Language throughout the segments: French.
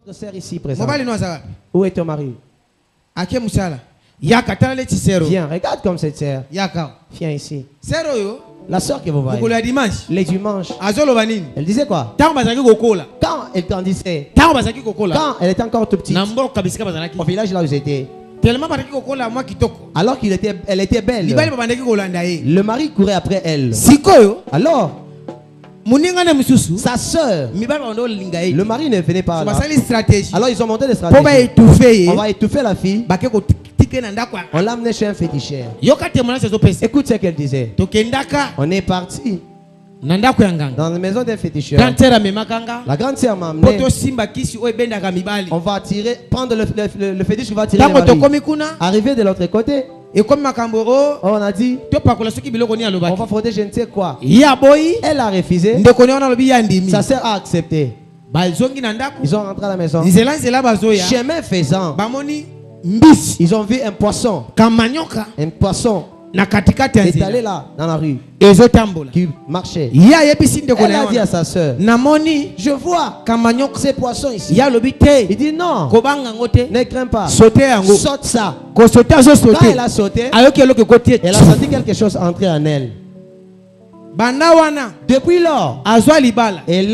Notre sœur ici présente. Où est ton mari? Viens, regarde comme cette sœur. Viens ici. La sœur que vous voyez. Les dimanches. Elle disait quoi? Quand elle grandissait. Quand elle était encore tout petite. Au village là où ils étaient. Alors qu'elle était belle. Le mari courait après elle. Alors, sa sœur, le mari ne venait pas là. Alors ils ont monté des stratégies. On va étouffer la fille. On l'a amenée chez un féticheur. Écoute ce qu'elle disait. On est parti dans la maison d'un féticheur. La grande sœur m'a amené. On va tirer, prendre le fétiche qui va tirer les maris. Arrivé de l'autre côté, on a dit on va frotter je ne sais quoi. Elle a refusé. Sa sœur a accepté. Ils ont rentré à la maison. Chemin faisant, ils ont vu un poisson. Un poisson est allé là dans la rue qui marchait. Elle a dit à sa soeur, je vois ces poissons ici. Il dit non, ne crains pas, saute ça. Quand elle a sauté, elle a senti quelque chose entrer en elle. Depuis lors, elle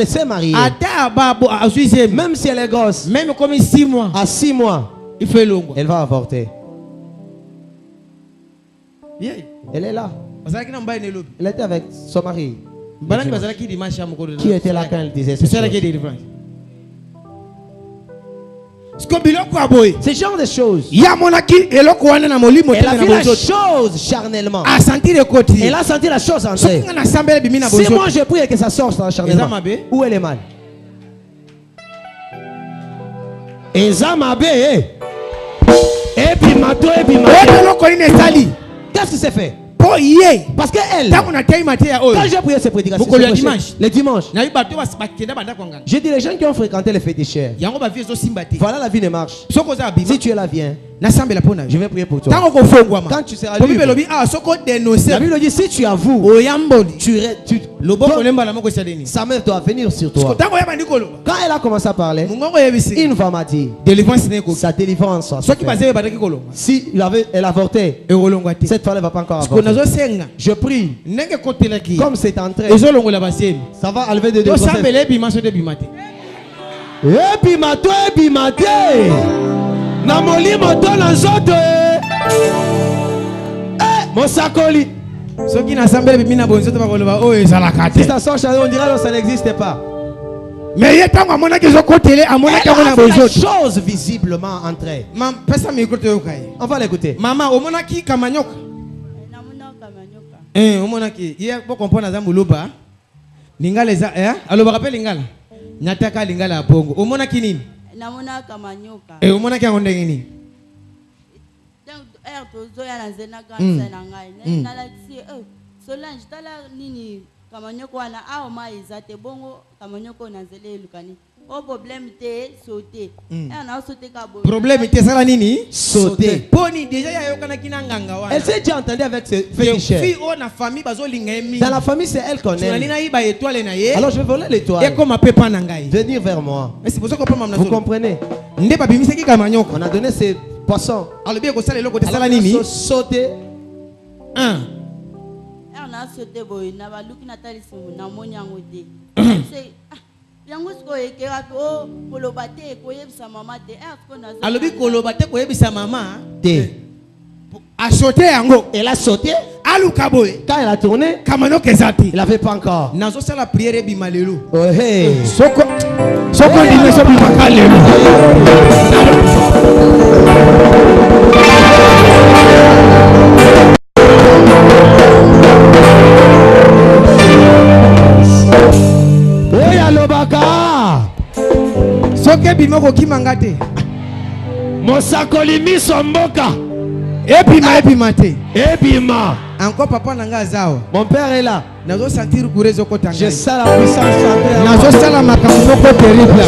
s'est mariée. Même si elle est grosse, à 6 mois, elle va avorter. Elle est là. Elle était avec son mari. Qui était là quand elle disait ça? Ce genre de choses. Elle a vu la chose charnellement. Elle a senti la chose entrer. Si moi je prie que ça sorte charnellement, où elle est mal? Qu'est-ce qui s'est fait? Parce qu'elle, quand j'ai prié ces prédications les dimanches, j'ai dit les gens qui ont fréquenté les féticheurs, voilà la vie ne marche. Si tu es là, viens. Je vais prier pour toi. Quand tu seras libre, la Bible dit si tu avoues, sa main doit venir sur toi. Quand elle a commencé à parler, une femme m'a dit sa délivrance. Si elle avortait, cette femme ne va pas encore avorter. Je prie, comme c'est entré, ça va enlever de grossesse. Mosakoli. Si ça sort on dirait que ça n'existe pas. Mais il y a la chose visiblement entrée. On va l'écouter. Maman, au monaki kamanyok. Au monaki, il y a pour comprendre Azam Muluba. Lingala alors rappelle lingala. Nyataka lingala pongo. Au monaki nini? Namona kamanyoka. Au monaki on ndengini. Zoya na zena kansa na ngai na la tsi Solange tala nini kamanyoko wana a ma izate bongo kamanyoko na zele lukani o problème te sauter na sauter ka bo problème te sala nini sauter poni déjà ya yokana kinanganga wana elle s'est déjà entendue avec ce féticheur fille on na famille bazo lingemi dans la famille c'est elle qu'on aime alors je vais voler l'étoile et comme pepa na ngai venir vers moi vous comprenez nde ba bimisaki kamanyoko on a donné ces poisson. Alors bien que ça les locaux de salanini. Sauter. On a sauté boy. Na ba luki na tali simu na moni angote. C'est yango sko ekera ko kolobate ko yebisa mama te. Ko na. Alors bien kolobate ko yebisa mama te. A sauté yango. Elle a sauté. Aluka boy. Quand elle a tourné. Kamano kezati. Il avait pas encore. Nazo ça la prière bimalelo. Oh hey. Soko dine so bimakalelo. Oya lobaka soke bimoko kimangate mosakoli misomboka epima te epima encore papa nanga zao mon père est là nazo sentir kurezo ko tanga je sens la puissance nazo sala makambo ko terrible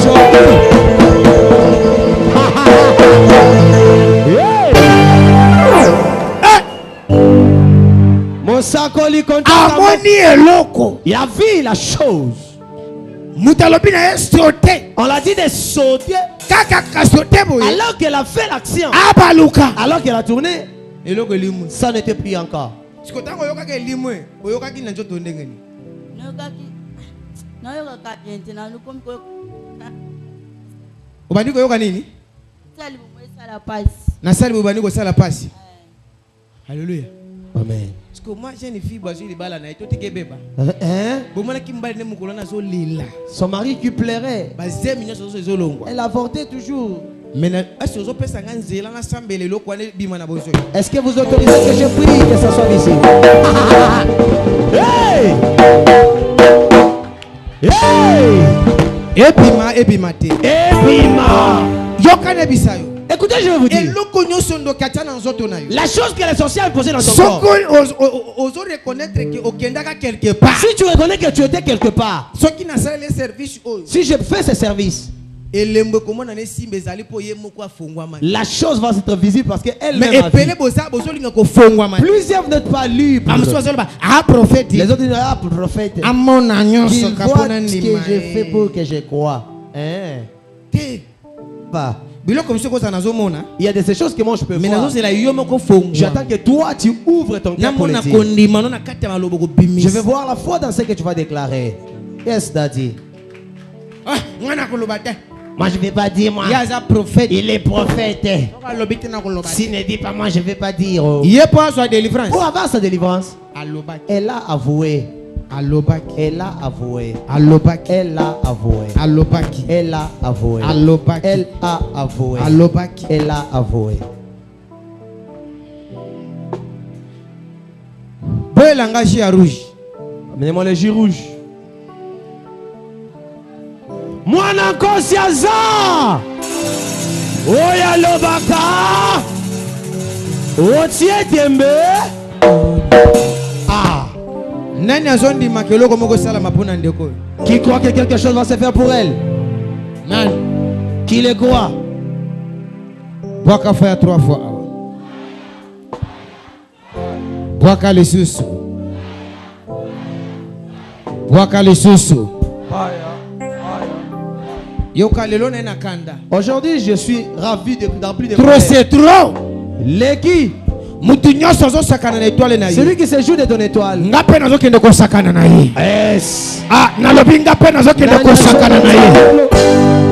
mosakoli konta amoni eloko il a vu la chose. On l'a dit de sauter. Quand Alors qu'elle a fait l'action, alors qu'elle a tourné, ça n'était plus encore. Alléluia. Amen. Parce que moi j'ai une fille basée de balana et tout est bébé. Son mari qui pleurait. Elle avortait toujours. Est-ce que vous autorisez que je prie que ça soit ici? Hey! Hey! Écoutez, je vais vous dire. La chose que les sorciers ont posée dans ton corps. Si tu reconnais que tu étais quelque part. Si je fais ce service. La chose va être visible parce qu'elle-même a vu. Plusieurs n'êtes pas libres. Les autres disent, ah, prophète. Qu'il voit ce que je fais pour que je croie. Pas. Il y a de ces choses que moi je peux voir. J'attends que toi tu ouvres ton cœur pour le dire. Je vais voir la foi dans ce que tu vas déclarer. Yes, daddy. Moi je ne vais pas dire moi. Il est prophète. S'il ne dit pas moi je ne vais pas dire. Pour avoir sa délivrance, elle a avoué. Elle a avoué. Elle a avoué. Elle a avoué. Elle a avoué. Elle a avoué. Amenez-moi le jus rouge. Moi n'encore siaza. Oya lobaka. Otie tembe. Ah. Qui croit que quelque chose va se faire pour elle? Qui le croit? Boaka faire 3 fois. Boaka le susu. Boaka le susu. Aujourd'hui, je suis ravi de plus de trop, c'est trop. Les qui? Celui qui se joue de ton étoile. Yes. Ah, nalobi ngape nazoke de kosakana na ye.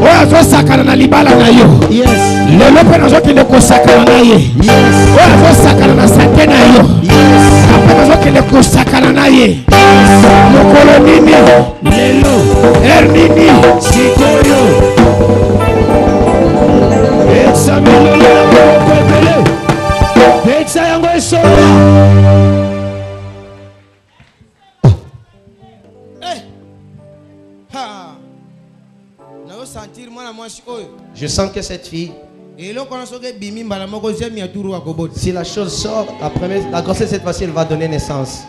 Oya zo sakana na libala na yo. Yes. Lelo pe nazoke de kosakana na ye. Yes. Oya zo sakana na sante na yo. Yes. Ngape nazoke de kosakana na ye. Mokolo nini lelo ernini sikoyo. Examine le peuple. Examine yango eso. Je sens que cette fille, si la chose sort, la grossesse cette fois-ci, elle va donner naissance.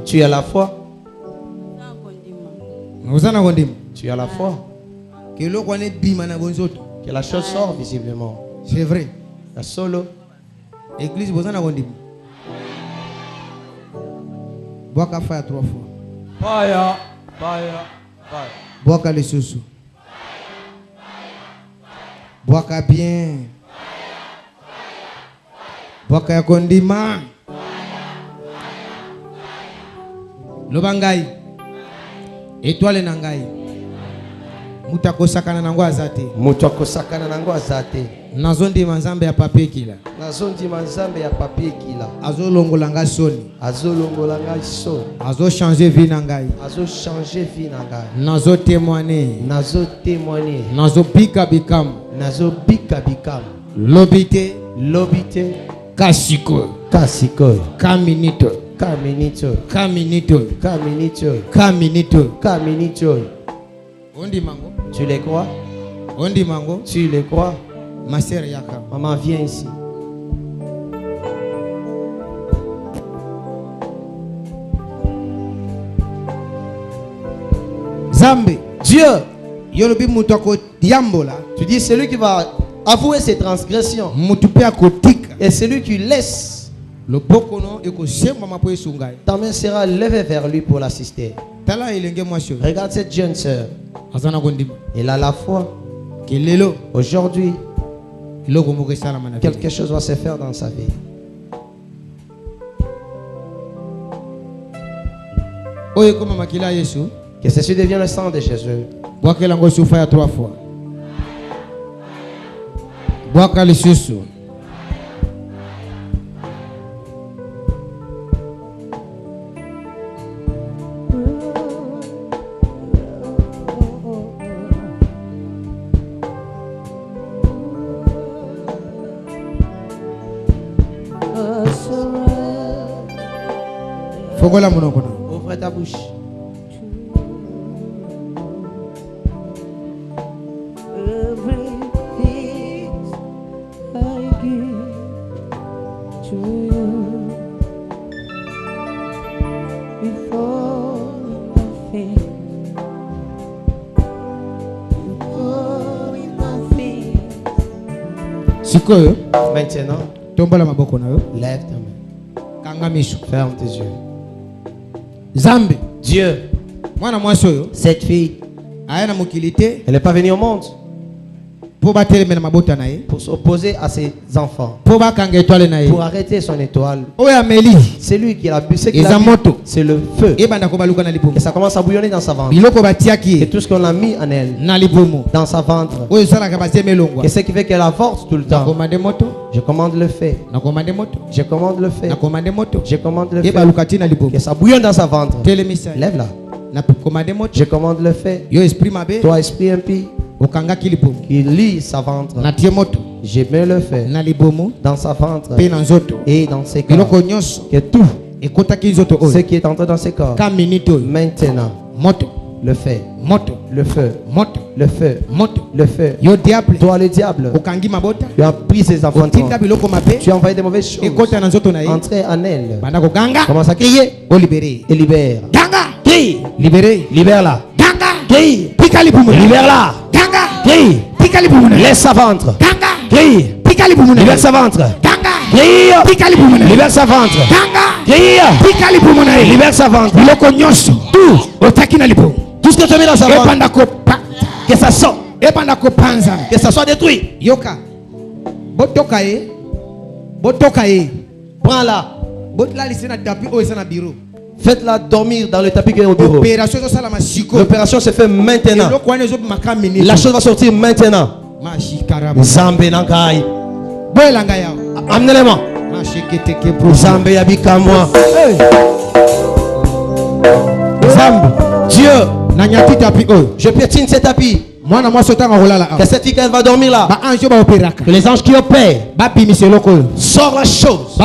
Tu as la foi. Tu as la foi. Que la chose sort visiblement. C'est vrai. La solo. Église, vous en avez dit. Boaka faire 3 fois. Fire. Boaka les sous. Boaka bien. Boaka kondima. Lobangai. Étoile nangai. Mutako sakana nango azate. Mutako sakana nango azate. Nazondi manzambe ya papier kila. Nazondi manzambe ya papier kila. Azolongolanga soni. Azolongolanga soni. Azo changer vie nangai. Azo changer vie nangai. Nazo témoigner. Nazo témoigner. Nazo bika bikam. Nazo bika bikam. Lobite. Lobite. Kasiko. Kasiko. Kaminito. Kaminito. Kaminito. Kaminito. Kaminito. Kaminito. Ondi mango. Tu les crois? Ondi mango. Tu les crois? Ma sœur Yaka. Maman, viens ici. Zambe. Dieu. Yolobi mutoko diambola. Tu dis celui qui va avouer ses transgressions. Mutupia kotika. Et celui qui laisse. Le bokono eko semba mapo esungai. Ta main sera levée vers lui pour l'assister. Regarde cette jeune sœur. Elle a la foi. Aujourd'hui, quelque chose va se faire dans sa vie. Que ceci devienne le sang de Jésus. Ouvre ta bouche. Maintenant, lève ta main. Ferme tes yeux. Dieu, cette fille, elle n'est pas venue au monde pour s'opposer à ses enfants, pour arrêter son étoile. C'est lui qui a bu, c'est le feu. Et ça commence à bouillonner dans sa ventre. Et tout ce qu'on a mis en elle, dans sa ventre, et ce qui fait qu'elle avorte tout le temps. Je commande le feu. Je commande le feu. Je commande le feu. Que ça bouillonne dans sa ventre. Lève-la. Je commande le feu. Toi, esprit impie, qui lie sa ventre. Je mets le feu dans sa ventre et dans ses corps. Que tout ce qui est entré dans ses corps, maintenant, le feu, le feu, le feu, le feu. Toi le diable, tu as pris ses enfants, tu as envoyé des mauvaises choses, entrer en elle. Commence à crier et libère. Crie, libère-la. Libère-la. Laisse sa ventre. Crie, libère sa ventre. Crie, libère sa ventre. Crie, libère sa ventre. Tout ce que tu mets dans sa ventre, que ça sorte, que ça soit détruit. Prends-la. Faites-la dormir dans le tapis qui est au bureau. L'opération se fait maintenant. La chose va sortir maintenant. Zambe Nankai. Amenez-les-moi. Zambe Yabika moi. Zambe. Dieu. Je piétine ce tapis. Que cette fille va dormir là. Que les anges qui opèrent sortent la chose.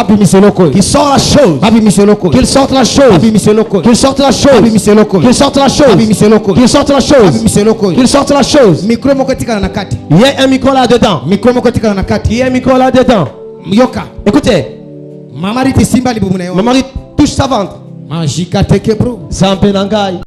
Qu'ils sortent la chose. Qu'ils sortent la chose. Qu'ils sortent la chose. Qu'ils sortent la chose. Qu'ils sortent la chose. Qu'ils sortent la chose. Il y a un micro là dedans. Il y a un micro là dedans. Écoutez. Ma mari touche sa ventre. Zampe Nangai.